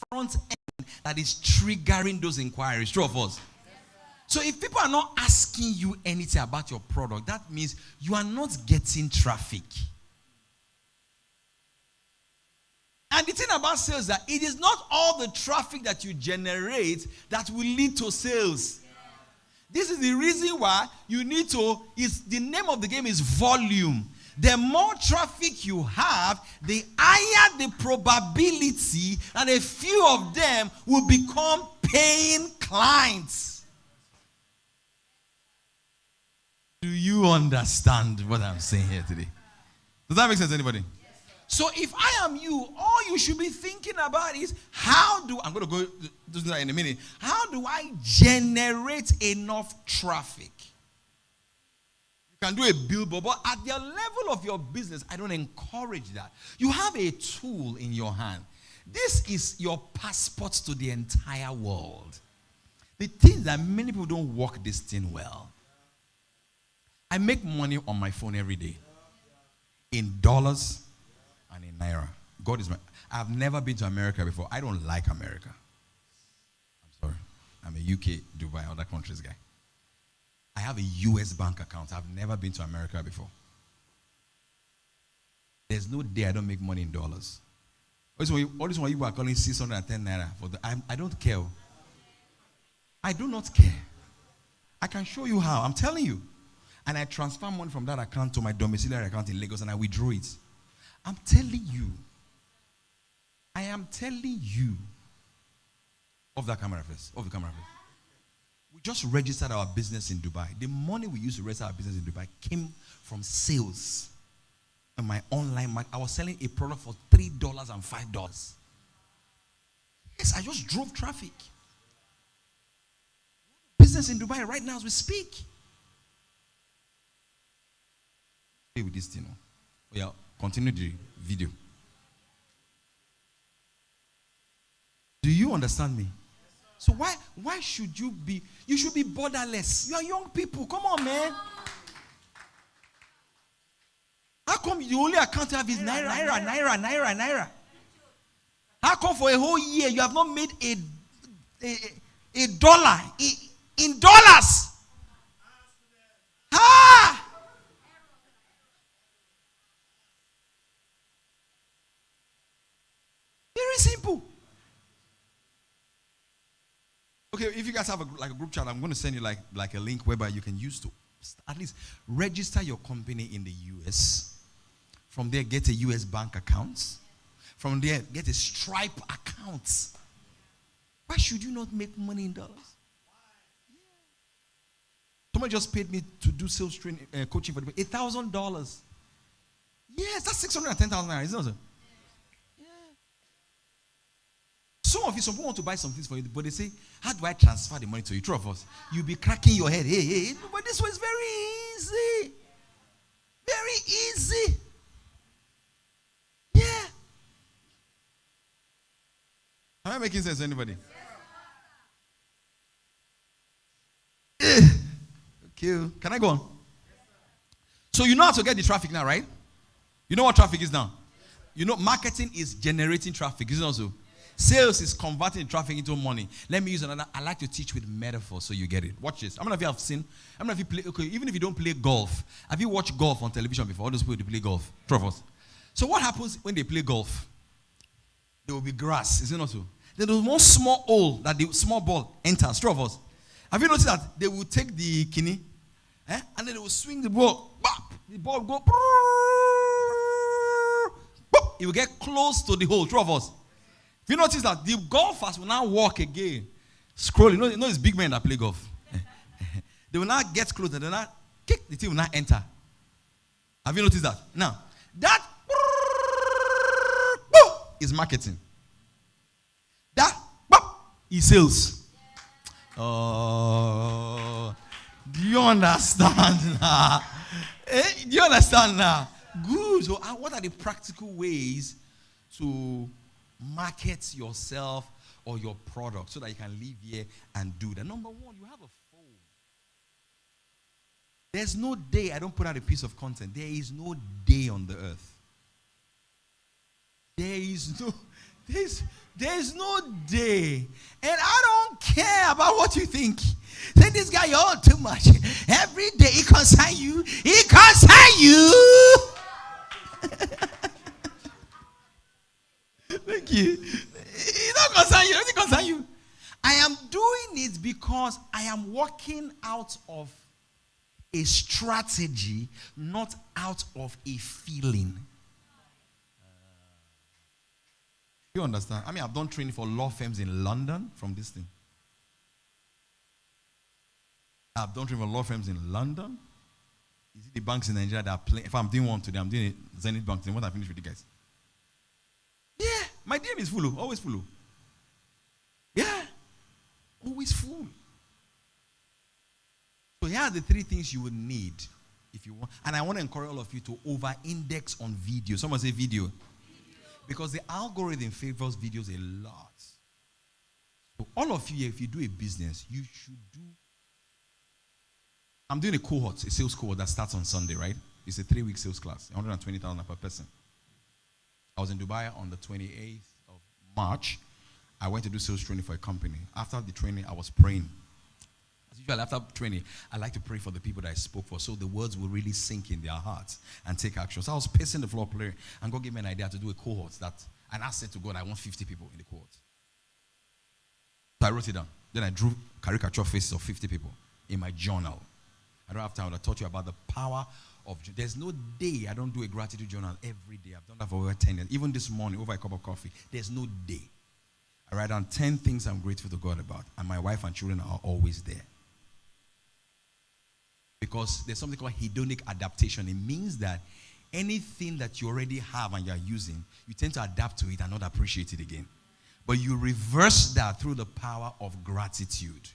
front end that is triggering those inquiries. True of us. So if people are not asking you anything about your product, that means you are not getting traffic. And the thing about sales is that it is not all the traffic that you generate that will lead to sales. This is the reason why you need to, the name of the game is volume. The more traffic you have, the higher the probability that a few of them will become paying clients. Do you understand what I'm saying here today? Does that make sense to anybody? So if I am you, all you should be thinking about is I'm going to go do that in a minute. How do I generate enough traffic? You can do a billboard, but at the level of your business, I don't encourage that. You have a tool in your hand. This is your passport to the entire world. The thing that many people don't work this thing well. I make money on my phone every day. In dollars and in naira. God is I've never been to America before. I don't like America. I'm sorry. I'm a UK, Dubai, other countries guy. I have a US bank account. I've never been to America before. There's no day I don't make money in dollars. All this one you are calling 610 naira. I don't care. I do not care. I can show you how. I'm telling you. And I transfer money from that account to my domiciliary account in Lagos and I withdraw it. I'm telling you. I am telling you. Off the camera first. We just registered our business in Dubai. The money we used to register our business in Dubai came from sales. On my online market, I was selling a product for $3 and $5. Yes, I just drove traffic. Business in Dubai right now as we speak. Stay with this thing. Yeah, continue the video. Do you understand me? So why should you be borderless? You are young people. Come on, man. How come the only account you have is naira? How come for a whole year you have not made a dollar in dollars? Very simple. Okay, if you guys have a group chat, I'm going to send you like a link whereby you can use to at least register your company in the US. From there, get a US bank account. From there, get a Stripe account. Why should you not make money in dollars? Somebody just paid me to do sales training, coaching for $1,000. Yes, that's 610,000 naira, isn't it? Some people want to buy some things for you, but they say, how do I transfer the money to you? True of us. You'll be cracking your head. Hey, but this one is very easy. Very easy. Yeah. Am I making sense to anybody? Okay. Can I go on? So you know how to get the traffic now, right? You know what traffic is now? You know marketing is generating traffic, isn't it also? Sales is converting traffic into money. Let me use another. I like to teach with metaphor so you get it. Watch this. How many of you have seen? How many of you play? Okay, even if you don't play golf, have you watched golf on television before? All those people who play golf. True of us. So what happens when they play golf? There will be grass, isn't it so? Then there's one small hole that the small ball enters. True of us. Have you noticed that they will take the kidney, and then they will swing the ball. The ball will go. It will get close to the hole. True of us. If you notice that the golfers will now walk again, scrolling. You know it's big men that play golf. They will now get close and they will now kick, the thing will now enter. Have you noticed that? Now, that is marketing. That is sales. Oh, do you understand now? Do you understand now? Good. So, what are the practical ways to market yourself or your product so that you can live here and do that? Number one, you have a phone. There's no day I don't put out a piece of content. There is no day on the earth. There is no. There's no day. And I don't care about what you think. Say, this guy, you're all too much. Every day he concern you. He concern you. Thank you. He don't concern you. Doesn't concern you. I am doing it because I am working out of a strategy, not out of a feeling. You understand? I mean, I've done training for law firms in London from this thing. I've done training for law firms in London. You see the banks in Nigeria that are playing. If I'm doing one today, I'm doing a Zenith Bank today. When I finish with you guys. Yeah, my DM is full. Always full. Yeah, always full. So here are the 3 things you would need if you want. And I want to encourage all of you to over-index on video. Someone say video. Because the algorithm favors videos a lot. So all of you, if you do a business, you should do. I'm doing a sales cohort that starts on Sunday, right? It's a 3-week sales class, 120,000 per person. I was in Dubai on the 28th of March. I went to do sales training for a company. After the training, I was praying. As usual, after training, I like to pray for the people that I spoke for so the words will really sink in their hearts and take action. So I was pacing the floor playing, and God gave me an idea to do a cohort and I said to God, I want 50 people in the cohort. So I wrote it down. Then I drew caricature faces of 50 people in my journal. I don't have time to talk to you about the power of. There's no day I don't do a gratitude journal every day. I've done that for over 10 years. Even this morning, over a cup of coffee. There's no day. I write down 10 things I'm grateful to God about, and my wife and children are always there. Because there's something called hedonic adaptation. It means that anything that you already have and you're using, you tend to adapt to it and not appreciate it again. But you reverse that through the power of gratitude.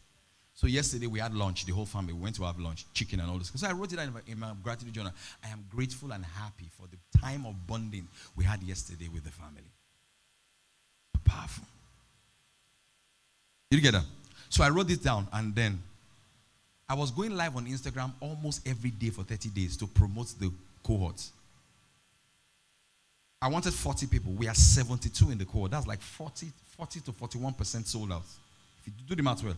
So yesterday we had lunch, the whole family. We went to have lunch, chicken and all this. So I wrote it down in my gratitude journal. I am grateful and happy for the time of bonding we had yesterday with the family. Powerful. Did you get that? So I wrote this down, and then I was going live on Instagram almost every day for 30 days to promote the cohorts. I wanted 40 people. We are 72 in the cohort. That's like 40 to 41% sold out. If you do the math well,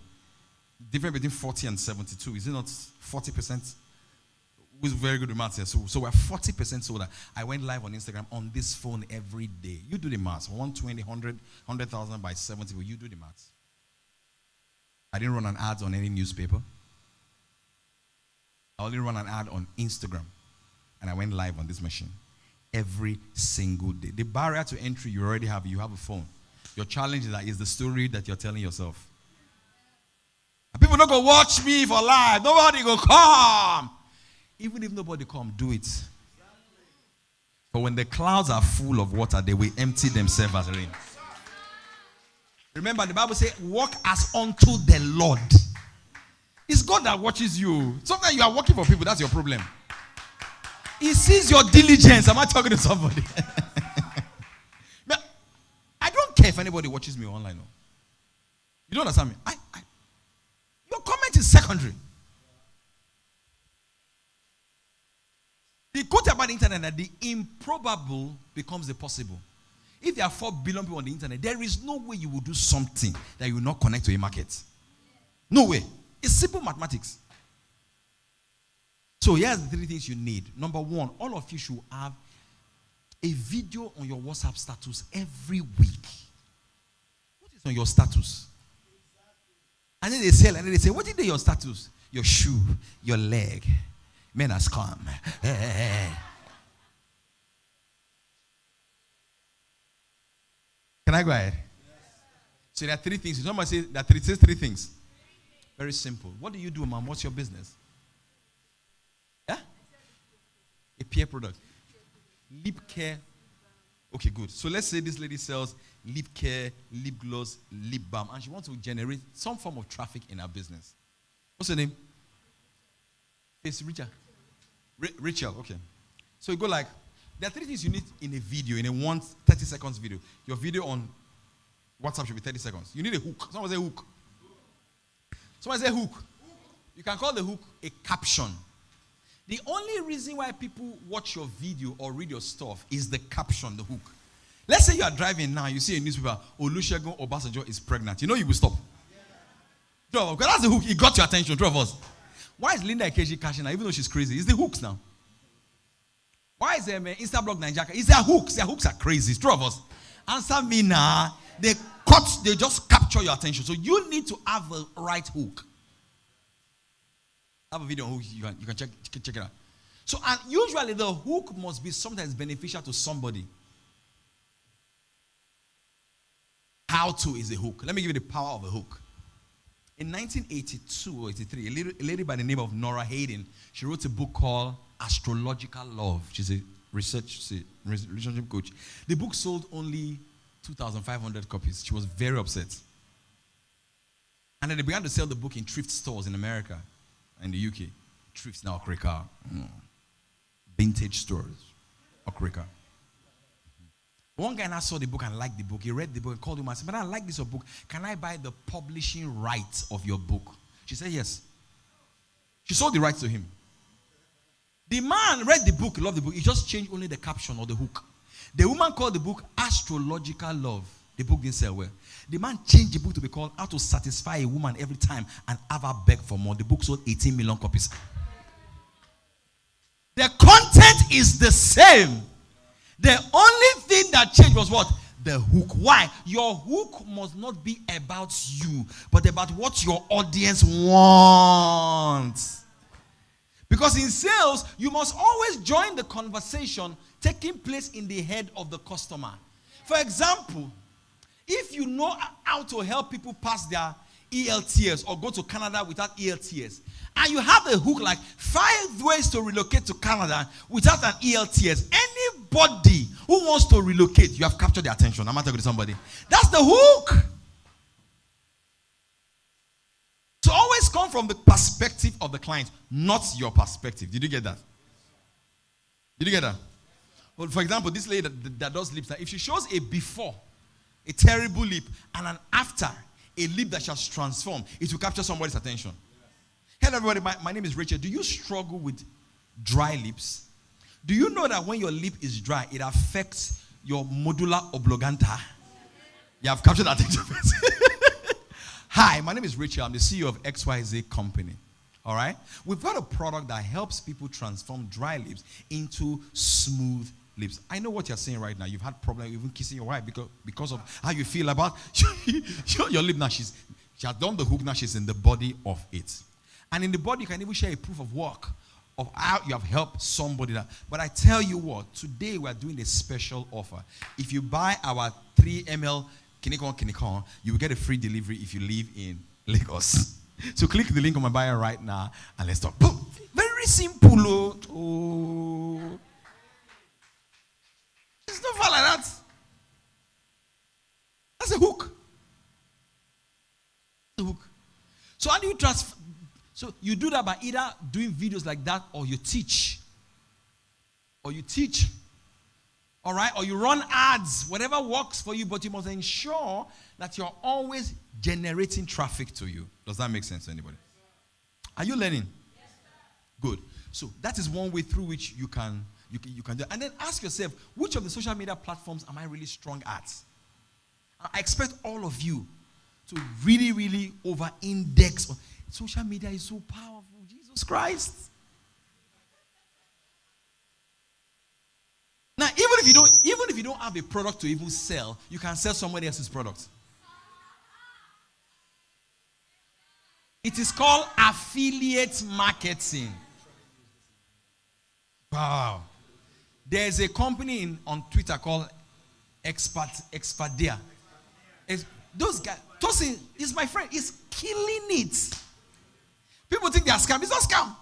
the difference between 40 and 72, is it not 40%? Who's very good at math here? So we're 40% sold out. I went live on Instagram on this phone every day. You do the math. 120, 100,000 by 70. Well, you do the math. I didn't run an ad on any newspaper. I only run an ad on Instagram. And I went live on this machine every single day. The barrier to entry you already have. You have a phone. Your challenge is the story that you're telling yourself. And people don't go watch me for live. Nobody go come. Even if nobody come, do it. But when the clouds are full of water, they will empty themselves as rain. Remember, the Bible says, walk as unto the Lord. It's God that watches you. Sometimes you are working for people, that's your problem. He sees your diligence. Am I talking to somebody? I don't care if anybody watches me online. No. You don't understand me? Your comment is secondary. The good about the internet is that the improbable becomes the possible. If there are 4 billion people on the internet, there is no way you will do something that you will not connect to a market. No way. It's simple mathematics. So here's the 3 things you need. Number 1, all of you should have a video on your WhatsApp status every week. What is on your status? And then they say, what is your status? Your shoe, your leg. Men has come. Can I go ahead? Yes. So there are 3 things. Somebody say there are 3 things. Very simple. What do you do, ma'am? What's your business? Yeah? A peer product. Lip care. Okay, good. So let's say this lady sells lip care, lip gloss, lip balm, and she wants to generate some form of traffic in her business. What's her name? It's Richard. Rachel, okay. So you go like, there are 3 things you need in a video, in a 30 seconds video. Your video on WhatsApp should be 30 seconds. You need a hook. Someone say hook. Someone say hook. You can call the hook a caption. The only reason why people watch your video or read your stuff is the caption, the hook. Let's say you are driving now, you see a newspaper, Olusegun Obasanjo is pregnant. You know you will stop. Because that's the hook. It got your attention, two of us. Why is Linda Ikeji cashing out, even though she's crazy? It's the hooks now. Why is Instablog Nigeria? It's their hooks. Their hooks are crazy. It's two of us. Answer me now. They just capture your attention. So you need to have the right hook. I have a video on hook. You can check it out. So and usually the hook must be something that's beneficial to somebody. How to is a hook. Let me give you the power of a hook. In 1982 or 83, a lady by the name of Nora Hayden, she wrote a book called Astrological Love. She's a relationship coach. The book sold only 2,500 copies. She was very upset. And then they began to sell the book in thrift stores in America and the UK. Thrifts now, Okrika. Vintage stores, Okrika. One guy now saw the book and liked the book. He read the book and called him and said, "But I like this book. Can I buy the publishing rights of your book?" She said, "Yes." She sold the rights to him. The man read the book, loved the book. He just changed only the caption or the hook. The woman called the book Astrological Love. The book didn't sell well. The man changed the book to be called How to Satisfy a Woman Every Time and Have Her Beg for More. The book sold 18 million copies. The content is the same. The only thing that changed was what? The hook. Why? Your hook must not be about you, but about what your audience wants. Because in sales, you must always join the conversation taking place in the head of the customer. For example, if you know how to help people pass their ELTS or go to Canada without ELTS, and you have a hook like 5 ways to relocate to Canada without an ELTS, anybody who wants to relocate, you have captured their attention. I'm not talking to somebody. That's the hook. So always come from the perspective of the client, not your perspective. Did you get that? Did you get that? Well, for example, this lady that does lips, if she shows a before, a terrible lip, and an after, a lip that shall transform, it will capture somebody's attention. Hello everybody, my name is Rachel. Do you struggle with dry lips? Do you know that when your lip is dry, it affects your medulla oblongata? You have captured that attention. Hi, my name is Rachel. I'm the CEO of XYZ company. All right? We've got a product that helps people transform dry lips into smooth lips. I know what you're saying right now. You've had problems even kissing your wife because of how you feel about your lip. Now she has done the hook. Now she's in the body of it. And in the body, you can even share a proof of work of how you have helped somebody. But I tell you what, today we are doing a special offer. If you buy our 3 ml Kinikon, you will get a free delivery if you live in Lagos. So click the link on my bio right now and let's talk. Boom. Very simple. Oh. It's not far like that. That's a hook. The hook. So how do you transfer? So you do that by either doing videos like that or you teach. Or you teach. All right? Or you run ads. Whatever works for you, but you must ensure that you're always generating traffic to you. Does that make sense to anybody? Are you learning? Yes, sir. Good. So that is one way through which you can do it. And then ask yourself, which of the social media platforms am I really strong at? I expect all of you to really, really over-index. Social media is so powerful. Jesus Christ. Now, even if you don't have a product to even sell, you can sell somebody else's product. It is called affiliate marketing. Wow. There's a company on Twitter called Expadia. Those guys, Tosin is my friend. He's killing it. People think they are scam. It's not scam.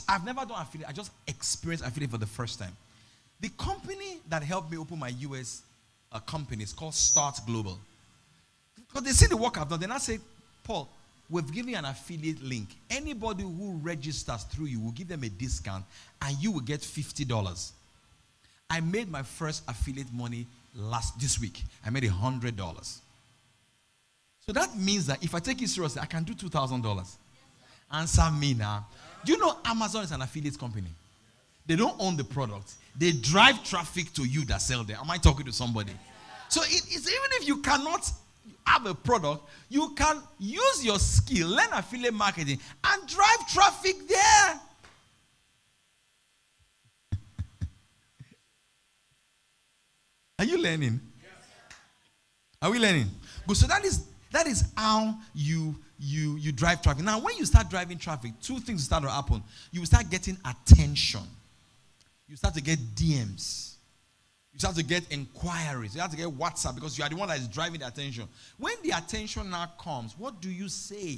I've never done affiliate. I just experienced affiliate for the first time. The company that helped me open my US company is called Start Global. Because they see the work I've done. Then I say, Paul, we've given you an affiliate link. Anybody who registers through you, will give them a discount and you will get $50. I made my first affiliate money this week. I made $100. So that means that if I take it seriously, I can do $2,000. Answer me now. Do you know Amazon is an affiliate company? They don't own the product. They drive traffic to you that sell there. Am I talking to somebody? So it's even if you cannot have a product, you can use your skill, learn affiliate marketing, and drive traffic there. Are you learning? Are we learning? Good. So that is how you drive traffic. Now, when you start driving traffic, two things start to happen. You will start getting attention. You start to get DMs. You start to get inquiries. You have to get WhatsApp because you are the one that is driving the attention. When the attention now comes, what do you say?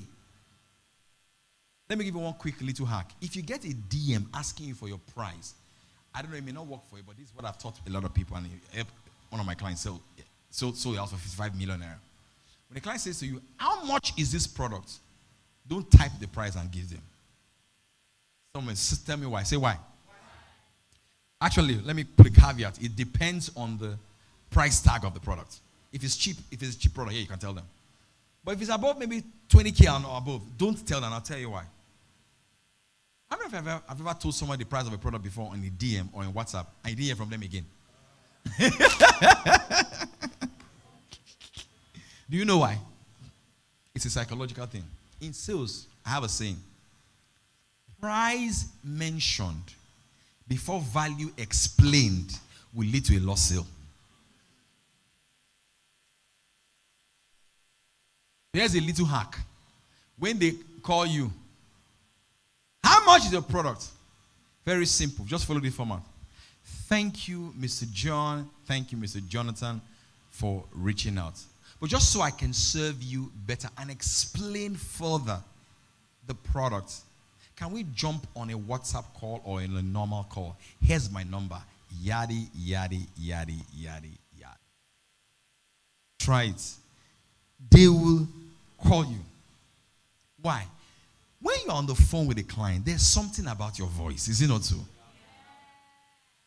Let me give you one quick little hack. If you get a DM asking you for your price, I don't know, it may not work for you, but this is what I've taught a lot of people, and one of my clients sold the house for 55 million naira. When the client says to you, how much is this product? Don't type the price and give them. Someone tell me why. Say why. Actually, let me put a caveat. It depends on the price tag of the product. If it's a cheap product, yeah, you can tell them. But if it's above maybe 20K or above, don't tell them. I'll tell you why. How many of you have ever told someone the price of a product before on a DM or in WhatsApp, and you didn't hear from them again? Do you know why? It's a psychological thing. In sales, I have a saying. Price mentioned before value explained will lead to a lost sale. Here's a little hack. When they call you, how much is your product? Very simple. Just follow the format. Thank you, Mr. John. Thank you, Mr. Jonathan, for reaching out. But just so I can serve you better and explain further the product, can we jump on a WhatsApp call or in a normal call? Here's my number. Yadi, yadi, yadi, yadi, yadi. Try it. They will call you. Why? When you're on the phone with a client, there's something about your voice. Is it not so?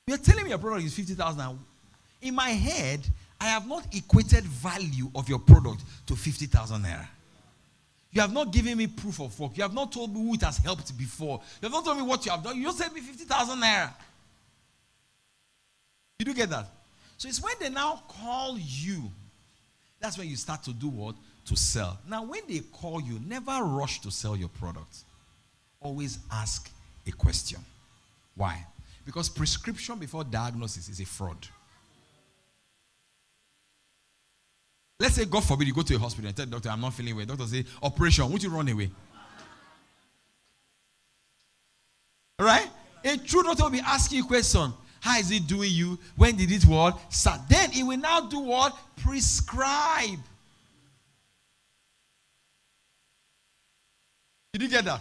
You're telling me your product is 50,000. In my head, I have not equated value of your product to 50,000 naira. You have not given me proof of work. You have not told me who it has helped before. You have not told me what you have done. You just said me 50,000 naira. You do get that? So it's when they now call you, that's when you start to do what? To sell. Now, when they call you, never rush to sell your product. Always ask a question. Why? Because prescription before diagnosis is a fraud. Let's say, God forbid, you go to a hospital and tell the doctor, I'm not feeling well. Doctor say, operation, won't you run away? All right? A true doctor will be asking you a question. How is it doing you? When did it what? Start. Then it will now do what? Prescribe. Did you get that?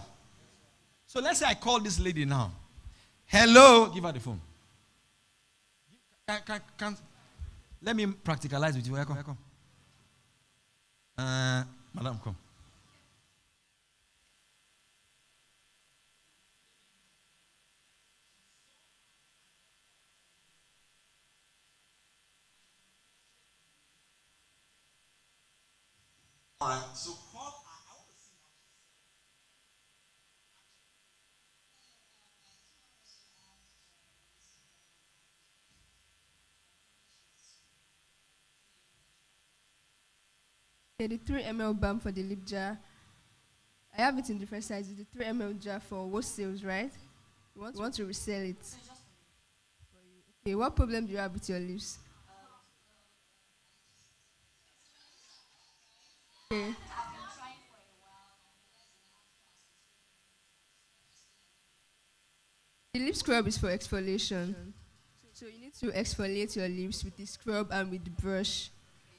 So let's say I call this lady now. Hello. Give her the phone. Let me practicalize with you. Come. Madam, come. All right. So call. I want to see. Okay, the 3 ml balm for the lip jar. I have it in different sizes. The 3 ml jar for what sales, right? You want to resell it. Okay, what problem do you have with your lips? Okay. The lip scrub is for exfoliation. So you need to exfoliate your lips with the scrub and with the brush.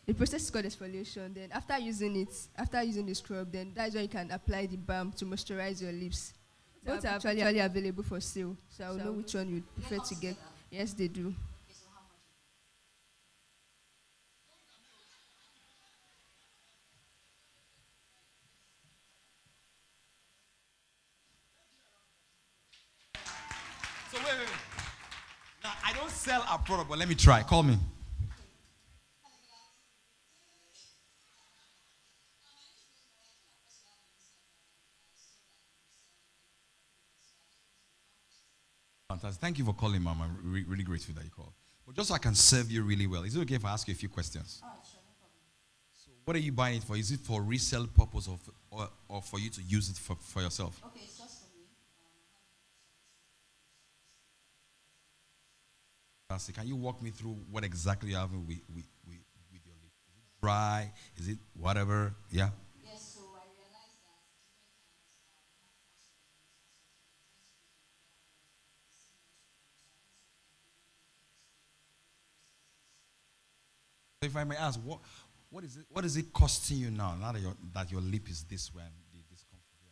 The process is called exfoliation. Then after using the scrub, then that's when you can apply the balm to moisturize your lips. Both are actually available for sale. So I will know which one you prefer to get. Yes, they do. So wait. Now, I don't sell a product, but let me try. Call me. Fantastic. Thank you for calling, Mom. I'm really grateful that you called. But just so I can serve you really well, is it okay if I ask you a few questions? All right, sure, no problem. So what are you buying it for? Is it for resale purpose or for you to use it for yourself? Okay, it's just for me. Fantastic. Can you walk me through what exactly you have with your lip? Is it dry? Is it whatever? Yeah. Yes, so I realized that So if I may ask, what is it costing you now that your lip is this way and the discomfort? Yeah.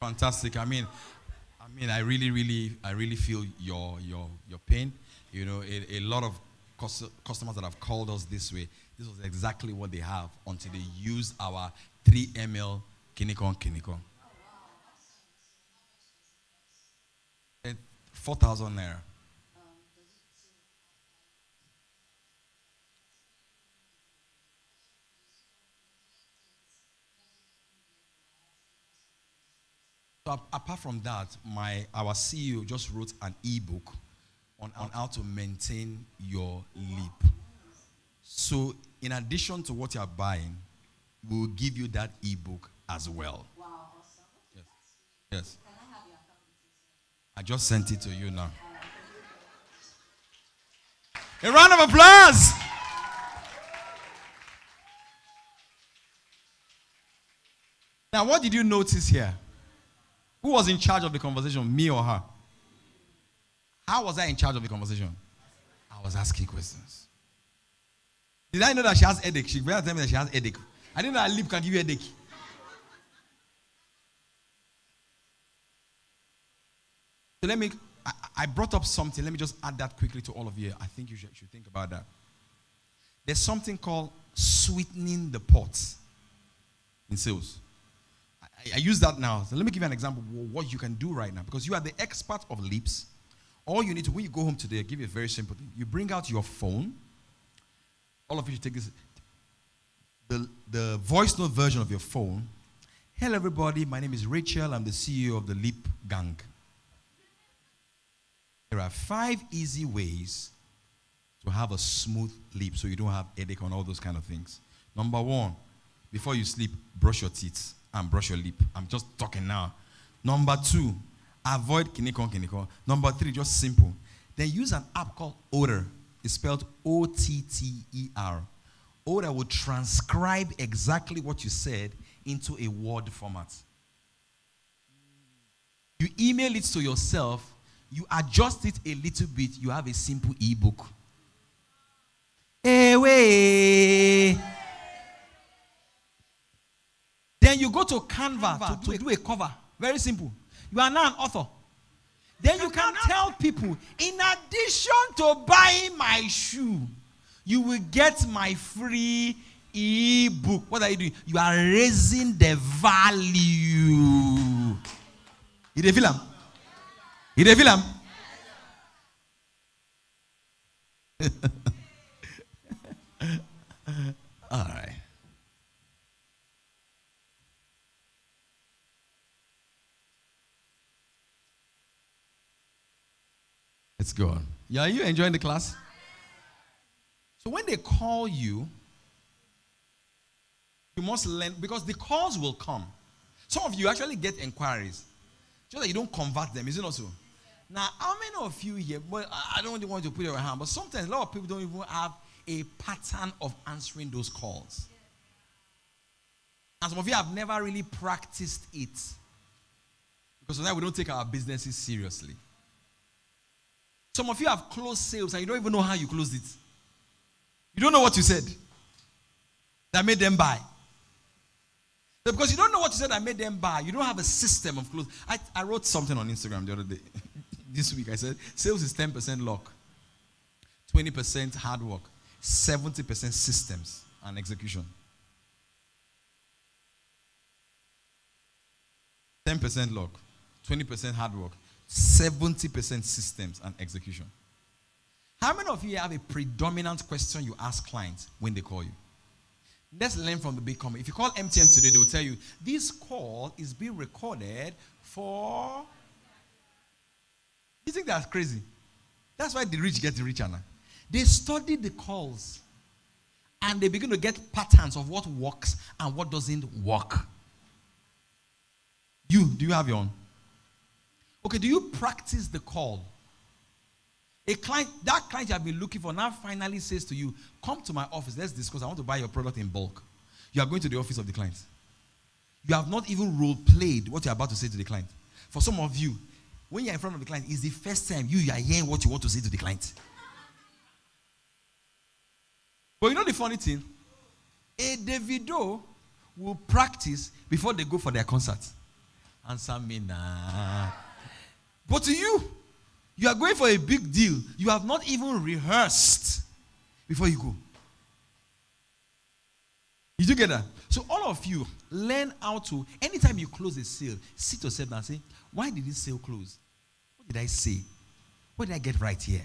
Fantastic. I really feel your pain. You know, a lot of customers that have called us this way, this was exactly what they have until they used our 3 ml Kinikon. 4,000 naira. So apart from that, our CEO just wrote an ebook on how to maintain your lip. So in addition to what you're buying, we'll give you that ebook as well. wow, awesome. Okay, Yes. Yes. can I have your account details? I just sent it to you now. A round of applause. Now, what did you notice here? Who was in charge of the conversation, me or her? How was I in charge of the conversation? I was asking questions. Did I know that she has headache? She better tell me that she has headache. I didn't know that lip can give you headache. So I brought up something. Let me just add that quickly to all of you. I think you should think about that. There's something called sweetening the pot in sales. I use that now. So let me give you an example of what you can do right now. Because you are the expert of lips. All you need to, when you go home today, I'll give you a very simple thing. You bring out your phone. All of you should take this. The voice note version of your phone. Hello everybody, my name is Rachel. I'm the CEO of the Lip Gang. There are 5 easy ways to have a smooth lip so you don't have headache and all those kind of things. Number 1, before you sleep, brush your teeth and brush your lip. I'm just talking now. Number 2, avoid kinikon. Number 3, just simple. Then use an app called Otter. It's spelled O-T-T-E-R. Otter will transcribe exactly what you said into a word format. You email it to yourself. You adjust it a little bit. You have a simple ebook. Away. Then you go to Canva to do a cover. Very simple. You are now an author. Then you can tell people, in addition to buying my shoe, you will get my free ebook. What are you doing? You are raising the value. You dey feel am? You dey feel am? All right. Let's go on. Yeah, are you enjoying the class? So when they call you, you must learn, because the calls will come. Some of you actually get inquiries. Just that you don't convert them, is it not so? Now, how many of you here, well, I don't really want you to put your hand, but sometimes a lot of people don't even have a pattern of answering those calls. And some of you have never really practiced it. Because now we don't take our businesses seriously. Some of you have closed sales and you don't even know how you closed it. You don't know what you said that made them buy. So because you don't know what you said that made them buy, you don't have a system of close. I wrote something on Instagram the other day. This week I said, sales is 10% luck, 20% hard work, 70% systems and execution. 10% luck, 20% hard work, 70% systems and execution. How many of you have a predominant question you ask clients when they call you? Let's learn from the big company. If you call MTN today, they will tell you, this call is being recorded for... You think that's crazy? That's why the rich get richer now. They study the calls. And they begin to get patterns of what works and what doesn't work. Do you have your own? Okay, do you practice the call? That client you have been looking for now finally says to you, come to my office, let's discuss. I want to buy your product in bulk. You are going to the office of the client. You have not even role-played what you're about to say to the client. For some of you, when you're in front of the client, it's the first time you are hearing what you want to say to the client. But you know the funny thing? A Davido will practice before they go for their concert. Answer me nah. But to you, you are going for a big deal. You have not even rehearsed before you go. Did you get that? So all of you, learn how to, anytime you close a sale, sit yourself down and say, why did this sale close? What did I say? What did I get right here?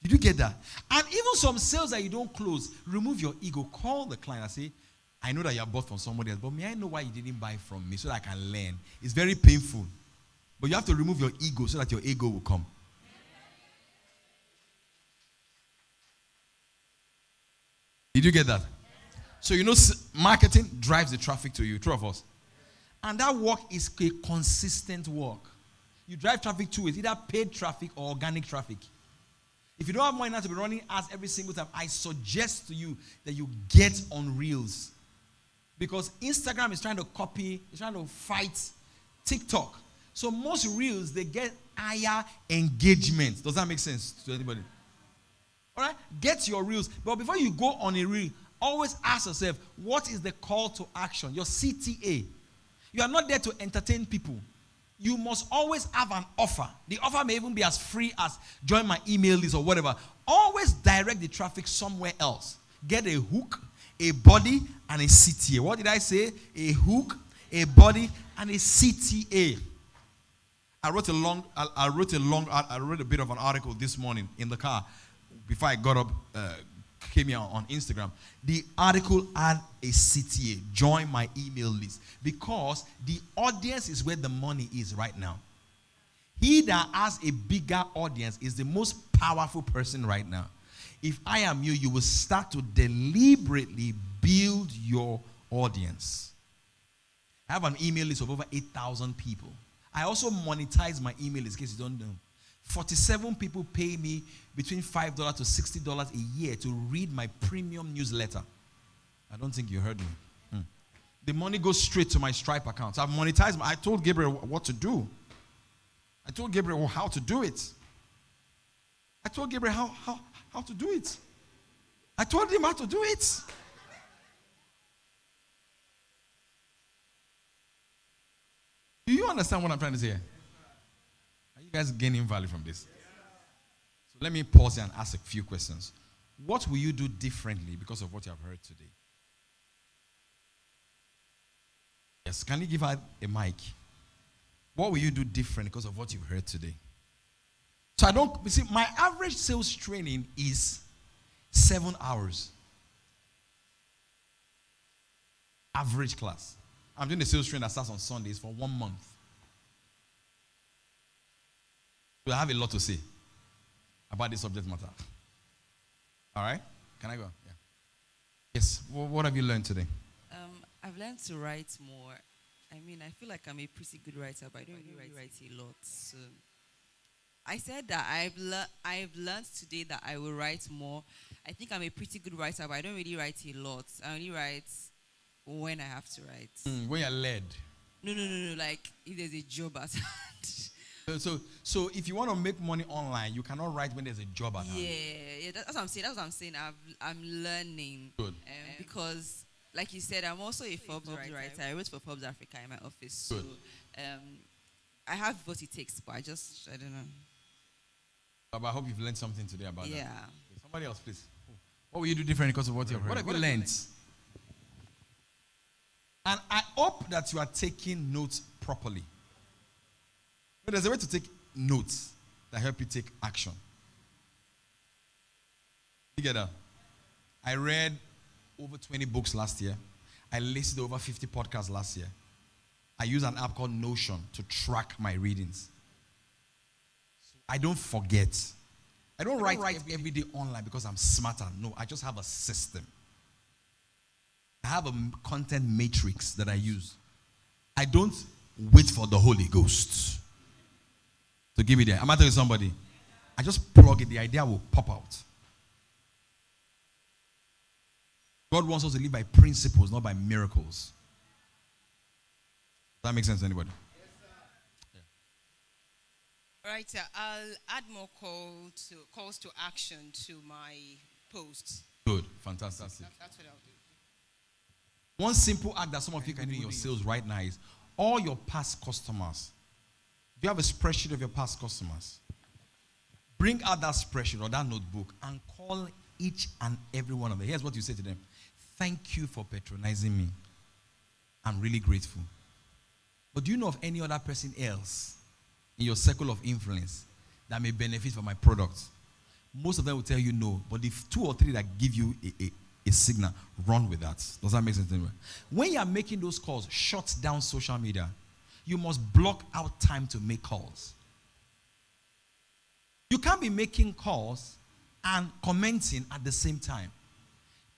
Did you get that? And even some sales that you don't close, remove your ego. Call the client and say, I know that you have bought from somebody else, but may I know why you didn't buy from me so that I can learn? It's very painful. But you have to remove your ego so that your ego will come. Did you get that? So you know marketing drives the traffic to you, true of us. And that work is a consistent work. You drive traffic to it, either paid traffic or organic traffic. If you don't have money now to be running ads every single time, I suggest to you that you get on Reels. Because Instagram is trying to copy, it's trying to fight TikTok. So most Reels, they get higher engagement. Does that make sense to anybody? All right? Get your Reels. But before you go on a Reel, always ask yourself, what is the call to action? Your CTA. You are not there to entertain people. You must always have an offer. The offer may even be as free as join my email list or whatever. Always direct the traffic somewhere else. Get a hook, a body, and a CTA. What did I say? A hook, a body, and a CTA. I wrote a bit of an article this morning in the car before I got up, came here on Instagram. The article had a CTA, join my email list, because the audience is where the money is right now. He that has a bigger audience is the most powerful person right now. If I am you, you will start to deliberately build your audience. I have an email list of over 8,000 people. I also monetize my email list, in case you don't know. 47 people pay me between $5 to $60 a year to read my premium newsletter. I don't think you heard me. The money goes straight to my Stripe account. So I've monetized. I told Gabriel what to do. I told Gabriel how to do it. I told Gabriel how to do it. I told him how to do it. Do you understand what I'm trying to say? Are you guys gaining value from this? So let me pause here and ask a few questions. What will you do differently because of what you have heard today? Yes, can you give her a mic? What will you do different because of what you've heard today? So my average sales training is 7 hours. Average class. I'm doing a sales training that starts on Sundays for 1 month. So I have a lot to say about this subject matter. All right? Can I go? Yeah. Yes. What have you learned today? I've learned to write more. I mean, I feel like I'm a pretty good writer, but I don't really write a lot. So I said that I've learned today that I will write more. I think I'm a pretty good writer, but I don't really write a lot. I only write when I have to write. When you're led. No. Like if there's a job at hand. So if you want to make money online, you cannot write when there's a job at hand. Yeah, that's what I'm saying. That's what I'm saying. I'm learning. Good. Because, like you said, I'm also a Forbes writer. I wrote for Forbes Africa in my office. Good. So, I have what it takes, but I don't know. But I hope you've learned something today about that. Yeah. Somebody else, please. What will you do different because of what you've heard? What have you learned? And I hope that you are taking notes properly. But there's a way to take notes that help you take action. You get that? I read over 20 books last year. I listened to over 50 podcasts last year. I use an app called Notion to track my readings. I don't forget. I don't write every day online because I'm smarter. No, I just have a system. I have a content matrix that I use. I don't wait for the Holy Ghost to give me the. I'm not telling somebody. I just plug it. The idea will pop out. God wants us to live by principles, not by miracles. Does that make sense to anybody? Right, I'll add more calls to action to my posts. Good, fantastic. That's what I'll do. One simple act that some of you can do in your sales right now is all your past customers. Do you have a spreadsheet of your past customers? Bring out that spreadsheet or that notebook and call each and every one of them. Here's what you say to them. Thank you for patronizing me. I'm really grateful. But do you know of any other person else in your circle of influence that may benefit from my product? Most of them will tell you no. But if 2 or 3 that give you a signal, run with that. Does that make sense? When you are making those calls, shut down social media. You must block out time to make calls. You can't be making calls and commenting at the same time.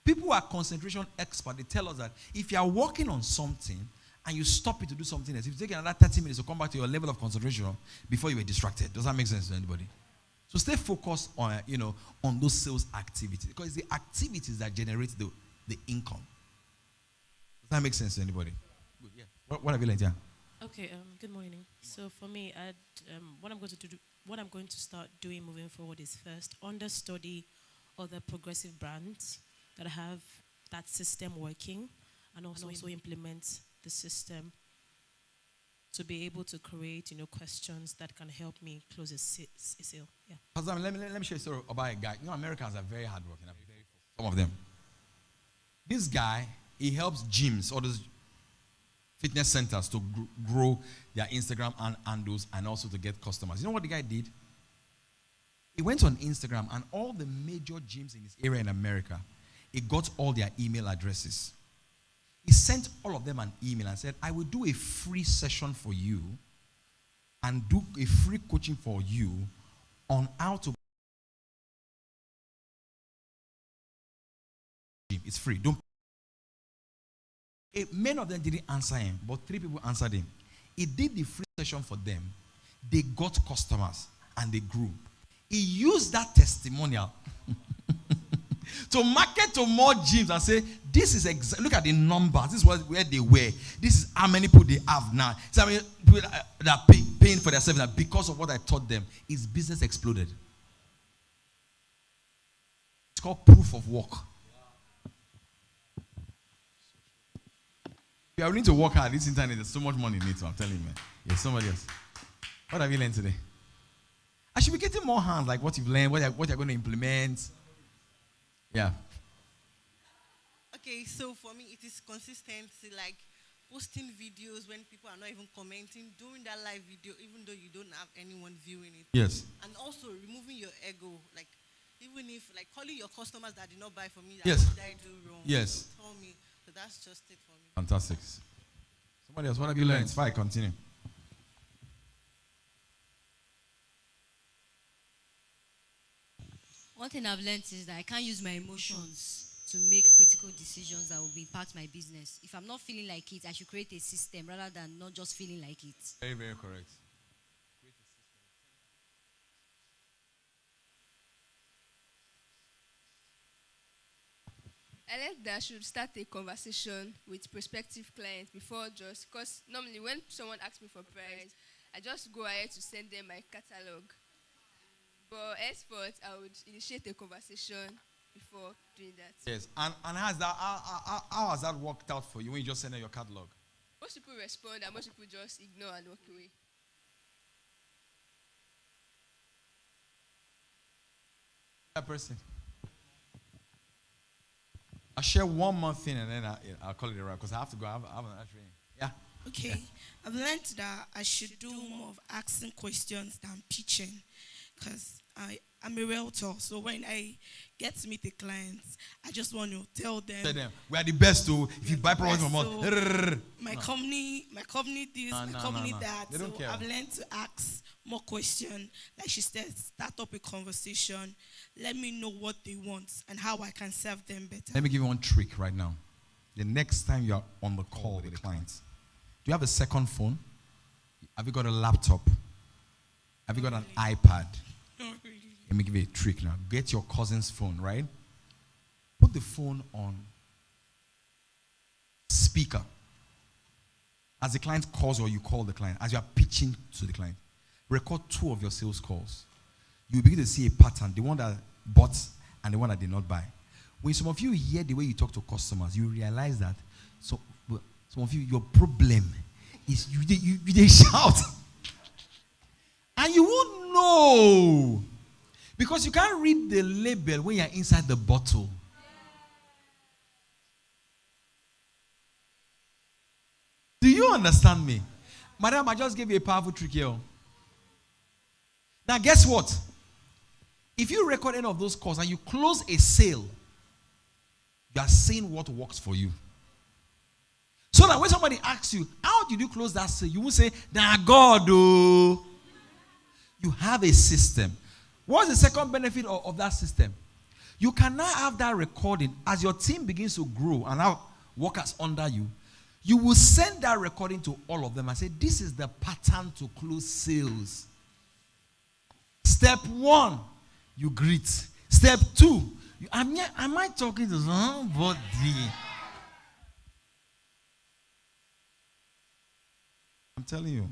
People who are concentration experts, they tell us that if you are working on something and you stop it to do something else, if you take another 30 minutes to come back to your level of concentration before you were distracted. Does that make sense to anybody? So stay focused on, on those sales activities, because it's the activities that generate the income. Does that make sense to anybody? Good, yeah. What have you learned here? Okay, good morning. So for me, what I'm going to start doing moving forward is first understudy other progressive brands that have that system working, and also implement the system to be able to create, questions that can help me close a sale. Yeah. Pastor, let me share a story about a guy. Americans are very hardworking. Some of them. This guy, he helps gyms, all those fitness centers to grow their Instagram and handles and also to get customers. You know what the guy did? He went on Instagram and all the major gyms in his area in America, he got all their email addresses. He sent all of them an email and said, I will do a free session for you and do a free coaching for you on how to. It's free. Many of them didn't answer him, but 3 people answered him. He did the free session for them. They got customers and they grew. He used that testimonial to market to more gyms and say, this is look at the numbers. This is where they were. This is how many people they have now. So how many people that are paying for their service because of what I taught them. His business exploded. It's called proof of work. You are willing to work hard. This internet, there's so much money in it. So I'm telling you, man. Yes, somebody else. What have you learned today? I should be getting more hands, like what you've learned, what you're going to implement. Yeah. Okay, so for me, it is consistency, like posting videos when people are not even commenting, doing that live video, even though you don't have anyone viewing it. Yes. And also removing your ego, like even if, like calling your customers that did not buy from me, that yes. what did I do wrong? Yes. So tell me. So that's just it for me. Fantastic. Somebody else, what have you learned? Fine, continue. One thing I've learned is that I can't use my emotions to make critical decisions that will impact my business. If I'm not feeling like it, I should create a system rather than not just feeling like it. Very, very correct. I learned that I should start a conversation with prospective clients before just, because normally when someone asks me for price, I just go ahead to send them my catalog. But henceforth, I would initiate a conversation before doing that. Yes, and how has that worked out for you when you just send them your catalog? Most people respond and most people just ignore and walk away. That person. I'll share one more thing and then I'll call it a wrap because I have to go. I have an training. Yeah. Okay. Yeah. I've learned that I should do more of asking questions than pitching, because I'm a realtor, so when I get to meet a client, I just want to tell them, we are the best too. If you buy property from us, my company this, my company that. They don't care. I've learned to ask more questions. Like she said, start up a conversation. Let me know what they want and how I can serve them better. Let me give you one trick right now. The next time you are on the call with a client, do you have a second phone? Have you got a laptop? Have you got an iPad? Not really. Let me give you a trick now. Get your cousin's phone, right? Put the phone on speaker. As the client calls or you call the client, as you are pitching to the client, record 2 of your sales calls. You'll begin to see a pattern, the one that bought and the one that did not buy. When some of you hear the way you talk to customers, you realize that some of you, your problem is they shout. And you won't know. Because you can't read the label when you're inside the bottle. Do you understand me? Madam, I just gave you a powerful trick here. Now, guess what? If you record any of those calls and you close a sale, you are saying what works for you. So that when somebody asks you, how did you close that sale? You won't say, nah, God, oh. You have a system. What's the second benefit of that system? You can now have that recording as your team begins to grow and have workers under you. You will send that recording to all of them and say, this is the pattern to close sales. Step 1, you greet. Step 2, am I talking to somebody? I'm telling you.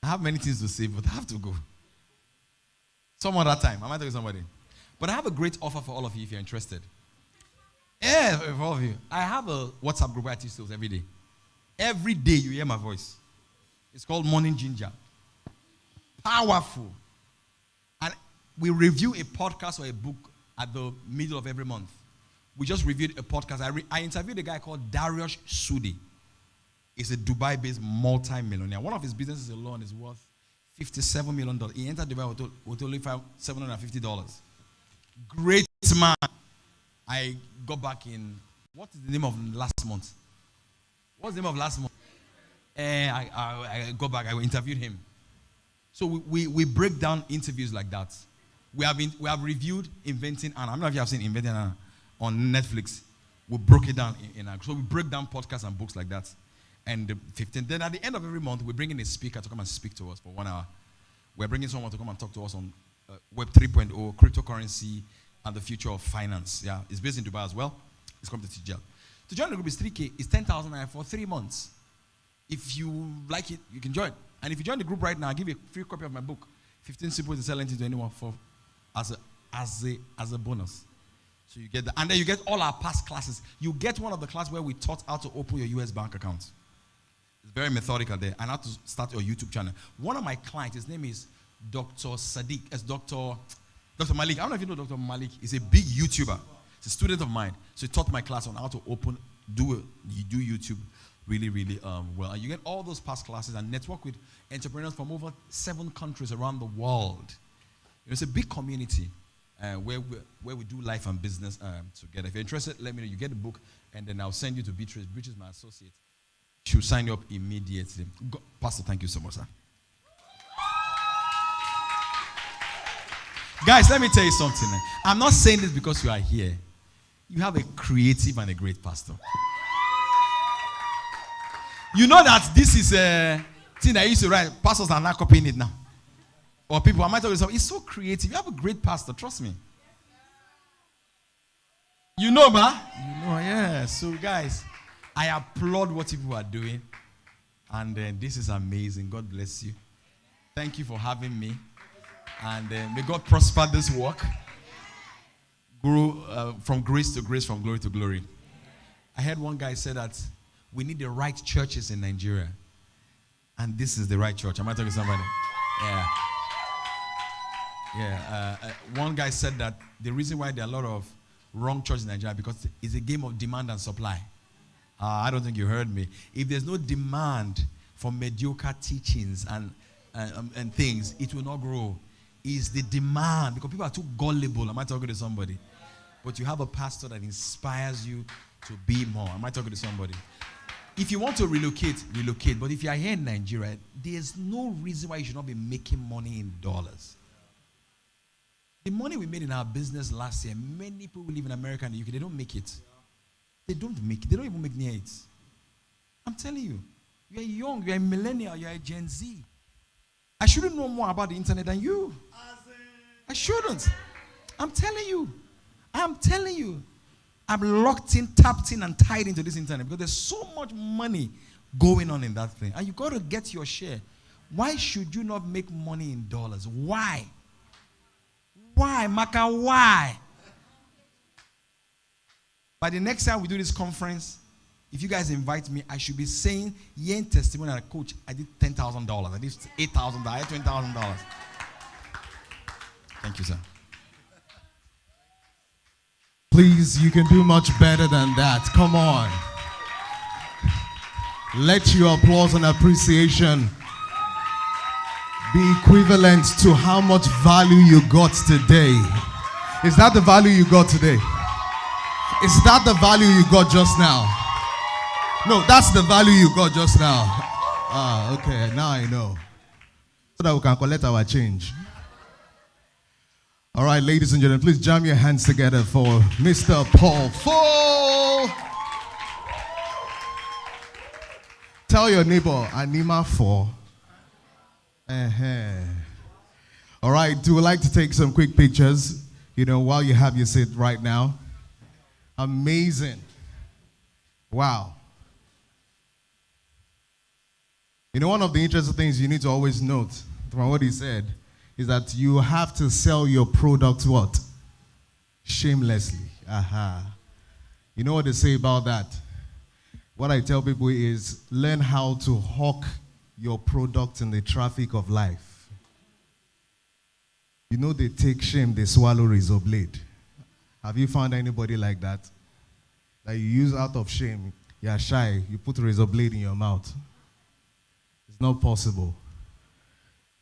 I have many things to say, but I have to go. Some other time. I might talk to somebody. But I have a great offer for all of you if you're interested. Yeah, for all of you. I have a WhatsApp group where I teach sales every day. Every day you hear my voice. It's called Morning Ginger. Powerful. And we review a podcast or a book at the middle of every month. We just reviewed a podcast. I interviewed a guy called Darius Sudi. He's a Dubai-based multi-millionaire. One of his businesses alone is worth $57 million. He entered Dubai with only $750. Great man. I got back in, what is the name of last month? What's the name of last month? I got back, I interviewed him. So we break down interviews like that. We have reviewed Inventing Anna. I don't know if you have seen Inventing Anna on Netflix. We broke it down so we break down podcasts and books like that. And then at the end of every month, we bring in a speaker to come and speak to us for 1 hour. We're bringing someone to come and talk to us on Web 3.0, cryptocurrency, and the future of finance. Yeah, it's based in Dubai as well. It's come to Tijel. To join the group is 3K. It's 10,000 naira for 3 months. If you like it, you can join. And if you join the group right now, I'll give you a free copy of my book, 15 Simple ways to Sell Anything to Anyone, as a bonus. So you get that. And then you get all our past classes. You get one of the classes where we taught how to open your US bank account. It's very methodical there. And how to start your YouTube channel. One of my clients, his name is Dr. Sadiq. It's Dr. Malik. I don't know if you know Dr. Malik. He's a big YouTuber. He's a student of mine. So he taught my class on how to do YouTube really, really well. And you get all those past classes and network with entrepreneurs from over 7 countries around the world. It's a big community where we do life and business together. If you're interested, let me know. You get the book, and then I'll send you to Beatrice. Beatrice is my associate. She'll sign you up immediately. Pastor, thank you so much, sir. Guys, let me tell you something. I'm not saying this because you are here. You have a creative and a great pastor. You know that this is a thing I used to write. Pastors are not copying it now. Or people, I might tell you something. It's so creative. You have a great pastor. Trust me. You know, ma? You know, yeah. So, guys, I applaud what people are doing. And this is amazing. God bless you. Thank you for having me. And may God prosper this work. Grow from grace to grace, from glory to glory. I heard one guy say that we need the right churches in Nigeria. And this is the right church. Am I talking to somebody? Yeah. Yeah. One guy said that the reason why there are a lot of wrong churches in Nigeria because it's a game of demand and supply. I don't think you heard me. If there's no demand for mediocre teachings and and things, it will not grow. It's the demand, because people are too gullible. Am I talking to somebody? But you have a pastor that inspires you to be more. Am I talking to somebody? If you want to relocate, relocate. But if you are here in Nigeria, there's no reason why you should not be making money in dollars. The money we made in our business last year, many people who live in America and the UK, they don't make it. They don't make it. They don't even make near it. I'm telling you. You are young. You are a millennial. You are a Gen Z. I shouldn't know more about the internet than you. I shouldn't. I'm telling you. I'm telling you. I'm locked in, tapped in, and tied into this internet because there's so much money going on in that thing. And you got to get your share. Why should you not make money in dollars? Why? Why, Maka? Why? By the next time we do this conference, if you guys invite me, I should be saying, yen testimony, coach, I did $10,000. I did $8,000. I did $20,000. Thank you, sir. Please, you can do much better than that. Come on. Let your applause and appreciation be equivalent to how much value you got today. Is that the value you got today? Is that the value you got just now? No, that's the value you got just now. Ah, okay, now I know. So that we can collect our change. All right, ladies and gentlemen, please jam your hands together for Mr. Paul Fo. Tell your neighbor, Anima 4. All right, do we like to take some quick pictures, while you have your seat right now? Amazing. Wow. One of the interesting things you need to always note from what he said is that you have to sell your product what? Shamelessly. Aha. You know what they say about that? What I tell people is learn how to hawk your product in the traffic of life. They take shame, they swallow razor blade. Have you found anybody like that? That you use out of shame, you're shy, you put razor blade in your mouth. It's not possible.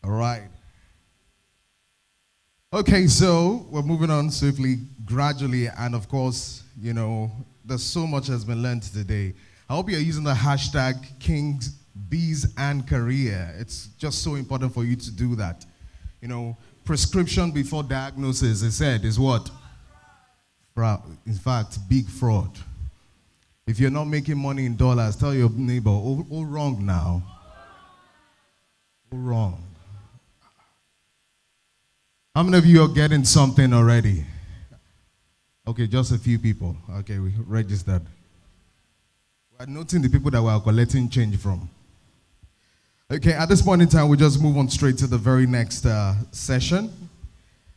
All right. Okay, so we're moving on swiftly, gradually, and of course, there's so much has been learned today. I hope you're using the hashtag Kings, Bees, and Career. It's just so important for you to do that. Prescription before diagnosis, they said, is what? Fraud. In fact, big fraud. If you're not making money in dollars, tell your neighbor, all wrong now. All wrong. How many of you are getting something already? Okay, just a few people. Okay, we registered. We're noting the people that we are collecting change from. Okay, at this point in time, we just move on straight to the very next session.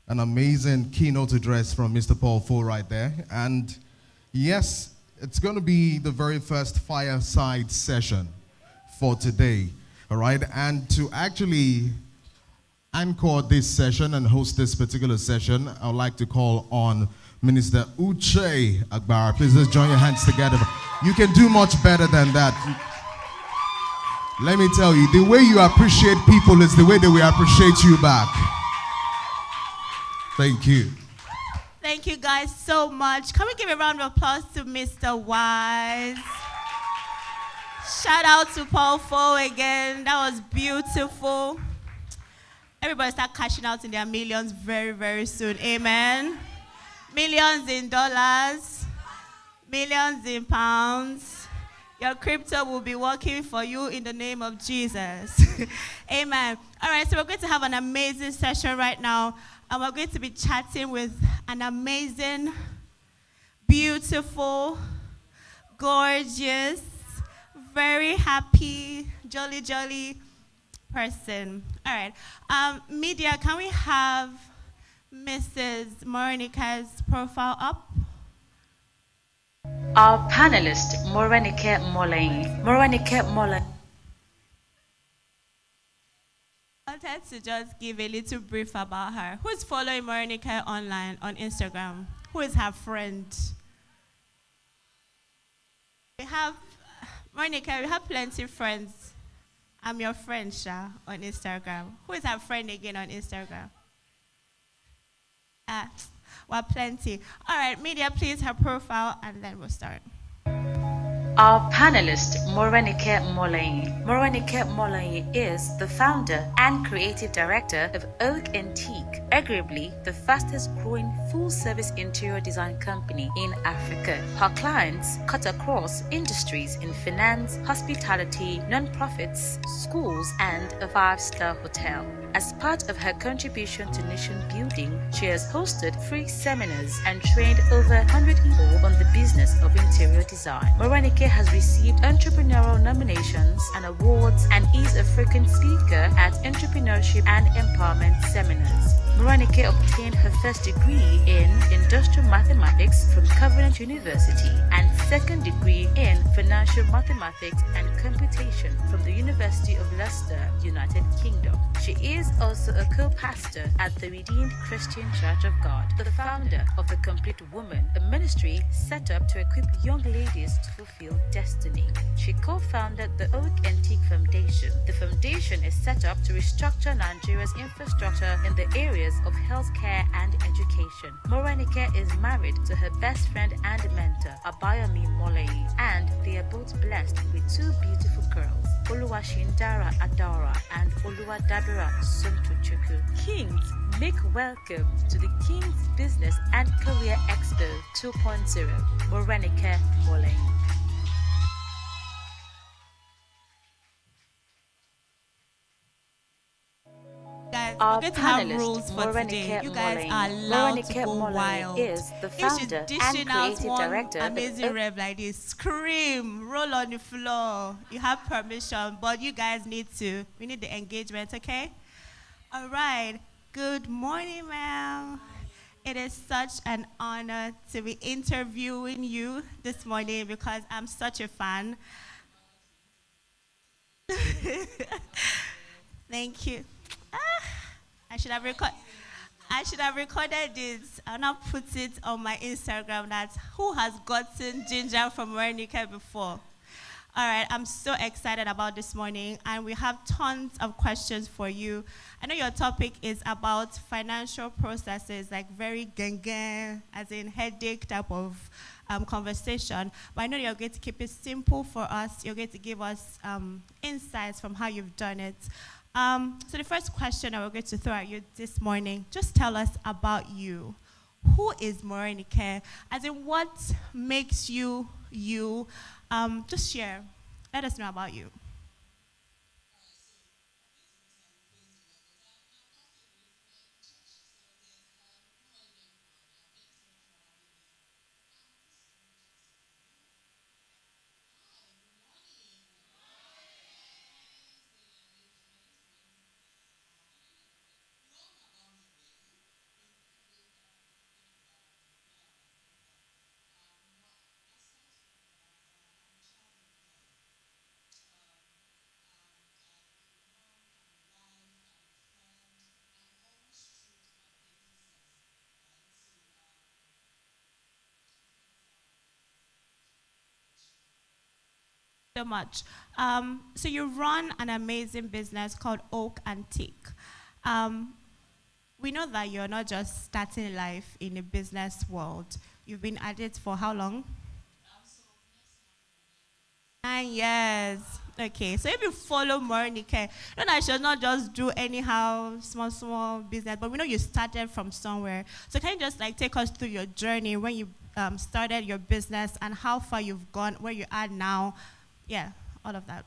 An amazing keynote address from Mr. Paul Fo right there. And yes, it's going to be the very first fireside session for today. All right, and to actually anchor this session and host this particular session, I would like to call on Minister Uche Agbara. Please let's join your hands together. You can do much better than that. Let me tell you, the way you appreciate people is the way that we appreciate you back. Thank you. Thank you guys so much. Can we give a round of applause to Mr. Wise? Shout out to Paul Fo again. That was beautiful. Everybody start cashing out in their millions very, very soon. Amen. Millions in dollars, millions in pounds. Your crypto will be working for you in the name of Jesus. Amen. All right, so we're going to have an amazing session right now. And we're going to be chatting with an amazing, beautiful, gorgeous, very happy, jolly person. All right. Media, can we have Mrs. Moronica's profile up? Our panelist, Morenike Molen. Morenike Molen. I wanted to just give a little brief about her. Who's following Morenike online on Instagram? Who is her friend? We have, Morenike, we have plenty of friends I'm your friend, Sha, on Instagram. Who is our friend again on Instagram? Ah, well, plenty. All right, media, please, her profile, and then we'll start. Our panelist, Morenike Molanyi. Morenike Molanyi is the founder and creative director of Oak Antique, arguably the fastest growing full-service interior design company in Africa. Her clients cut across industries in finance, hospitality, non-profits, schools, and a five-star hotel. As part of her contribution to nation building, she has hosted free seminars and trained over 100 people on the business of interior design. Morenike has received entrepreneurial nominations and awards and is a frequent speaker at entrepreneurship and empowerment seminars. Morenike obtained her first degree in industrial mathematics from Covenant University and second degree in financial mathematics and computation from the University of Leicester, United Kingdom. She is also a co-pastor at the Redeemed Christian Church of God, the founder of The Complete Woman, a ministry set up to equip young ladies to fulfill destiny. She co-founded the Oak Antique Foundation. The foundation is set up to restructure Nigeria's infrastructure in the areas of healthcare and education. Morenike is married to her best friend and mentor, Abayomi Molanyi, and they are both blessed with two beautiful girls, Oluwashindara Adara and Oluwadabira Sumtuchuku. Kings, make welcome to the King's Business and Career Expo 2.0, Morenike Molanyi. Guys, Our we're going to have panelist, rules for today. Morenike You guys Molanyi. are allowed to Morenike go Molanyi wild. is the If she's founder and dishing out creative one director of amazing rev like this, scream, roll on the floor. You have permission, but you guys we need the engagement, okay? All right. Good morning, ma'am. It is such an honor to be interviewing you this morning because I'm such a fan. Thank you. I should have recorded this and now put it on my Instagram that who has gotten ginger from Morenike before. All right, I'm so excited about this morning, and we have tons of questions for you. I know your topic is about financial processes, like very gang, as in headache type of conversation. But I know you're going to keep it simple for us. You're going to give us insights from how you've done it. So the first question I we're going to throw at you this morning, just tell us about you. Who is Morenike? As in, what makes you you? Just share. Let us know about you. So much. So you run an amazing business called Oak Antique. We know that you're not just starting life in the business world. You've been at it for how long? 9 years. Okay, so if you follow Morenike, then I should not just do anyhow small business, but we know you started from somewhere. So can you just take us through your journey when you started your business and how far you've gone, where you are now? Yeah, all of that.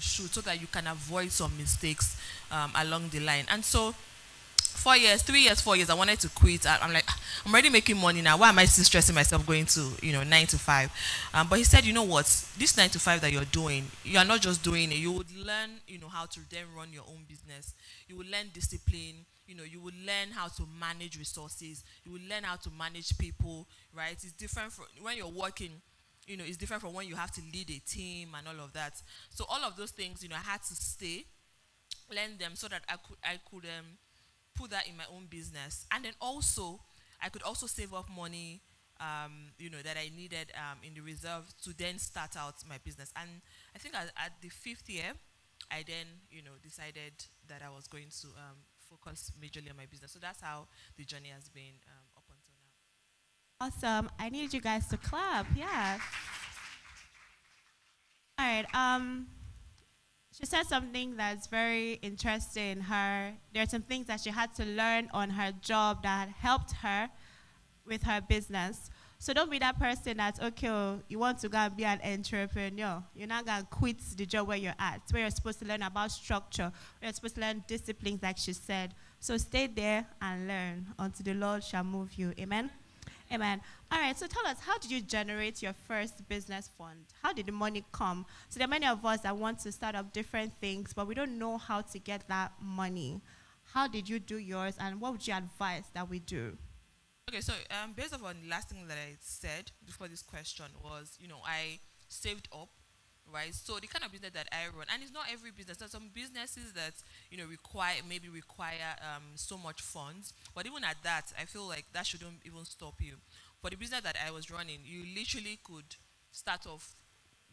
you should, so that you can avoid some mistakes along the line. And so 4 years, 3 years, 4 years, I wanted to quit. I'm like, I'm already making money now. Why am I still stressing myself going to, 9 to 5? But he said, you know what? This 9 to 5 that you're doing, you are not just doing it. You would learn, how to then run your own business. You will learn discipline. You will learn how to manage resources. You will learn how to manage people, right? It's different from when you're working. It's different from when you have to lead a team and all of that. So all of those things, I had to stay, learn them so that I could put that in my own business. And then also, I could also save up money, that I needed in the reserve to then start out my business. And I think at the 5th year, I then, decided that I was going to focus majorly on my business. So that's how the journey has been up until now. Awesome. I need you guys to clap. Yeah. All right. She said something that's very interesting. There are some things that she had to learn on her job that helped her with her business. So don't be that person that's, okay, you want to go and be an entrepreneur. You're not going to quit the job where you're at, where you're supposed to learn about structure, where you're supposed to learn disciplines, like she said. So stay there and learn until the Lord shall move you. Amen? Amen. All right, so tell us, how did you generate your first business fund? How did the money come? So there are many of us that want to start up different things, but we don't know how to get that money. How did you do yours, and what would you advise that we do? Okay, so based on the last thing that I said before this question was, I saved up, right? So the kind of business that I run, and it's not every business. There's some businesses that require so much funds, but even at that, I feel like that shouldn't even stop you. For the business that I was running, you literally could start off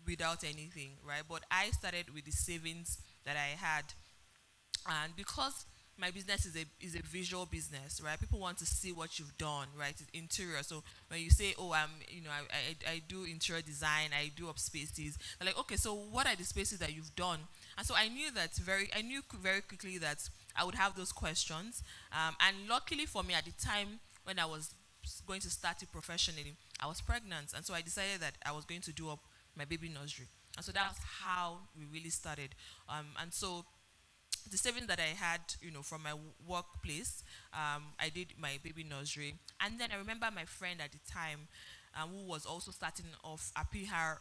without anything, right? But I started with the savings that I had, and because my business is a visual business, right? People want to see what you've done, right? It's interior. So when you say, oh, I do interior design, I do up spaces, they're like, okay, so what are the spaces that you've done? And so I knew very quickly that I would have those questions. And luckily for me, at the time when I was going to start it professionally, I was pregnant, and so I decided that I was going to do up my baby nursery. And so that's how we really started. And so the savings that I had, from my workplace, I did my baby nursery. And then I remember my friend at the time, who was also starting off a PR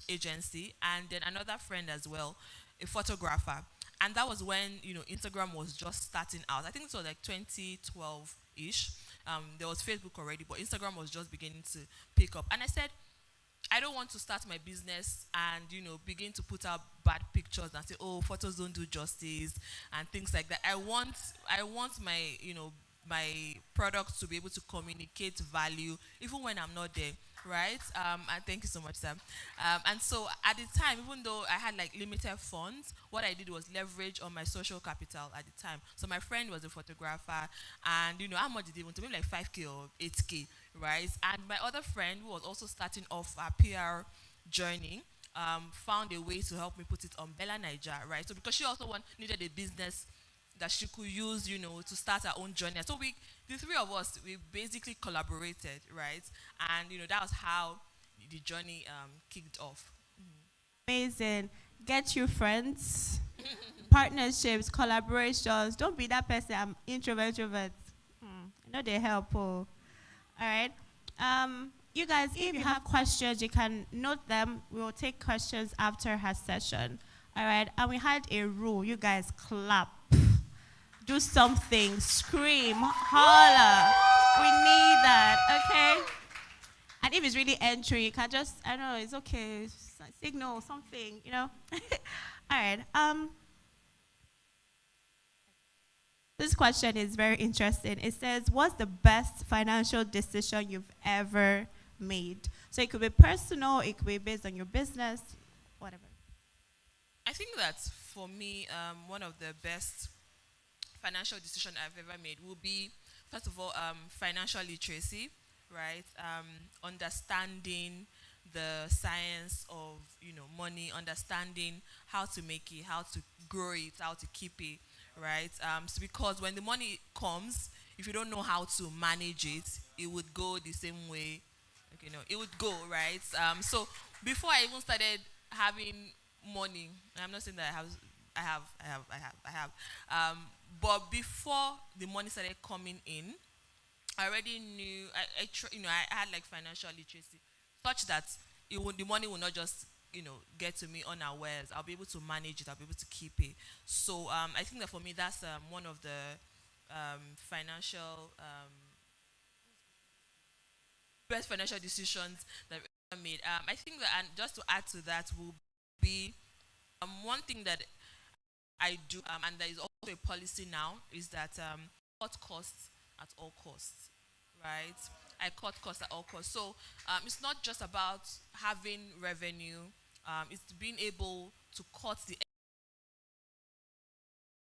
agency, and then another friend as well, a photographer. And that was when, Instagram was just starting out. I think it was like 2012-ish. There was Facebook already, but Instagram was just beginning to pick up. And I said, I don't want to start my business and, begin to put out bad pictures and say, oh, photos don't do justice and things like that. I want my, my products to be able to communicate value even when I'm not there, right? And thank you so much, Sam. And so at the time, even though I had like limited funds, what I did was leverage on my social capital at the time. So my friend was a photographer, and how much did he want to? Maybe like 5K or 8K, right? And my other friend, who was also starting off a PR journey, found a way to help me put it on Bella Niger, right? So because she also needed a business that she could use, to start her own journey. So the three of us, we basically collaborated, right? And, that was how the journey kicked off. Amazing. Get you friends, partnerships, collaborations. Don't be that person, I'm introvert. I know they help. All right. You guys, if you have questions, you can note them. We will take questions after her session. All right. And we had a rule. You guys clap. Do something. Scream. Holler. We need that. Okay? And if it's really entry, you can just, I don't know, it's okay. Signal something, All right. This question is very interesting. It says, what's the best financial decision you've ever made? So it could be personal, it could be based on your business, whatever. I think that for me, one of the best financial decision I've ever made will be, first of all, financial literacy, right? Understanding the science of, money, understanding how to make it, how to grow it, how to keep it, right? So because when the money comes, if you don't know how to manage it, it would go the same way, it would go, right? So before I even started having money. I'm not saying that I have. But before the money started coming in, I already knew, I had like financial literacy, such that the money will not just, get to me unawares. I'll be able to manage it. I'll be able to keep it. So I think that for me, that's one of the financial best financial decisions that we ever made. I think that, and just to add to that, will be one thing that I do, and there is also a policy now, is that cut costs at all costs, right? I cut costs at all costs. So it's not just about having revenue, it's being able to cut the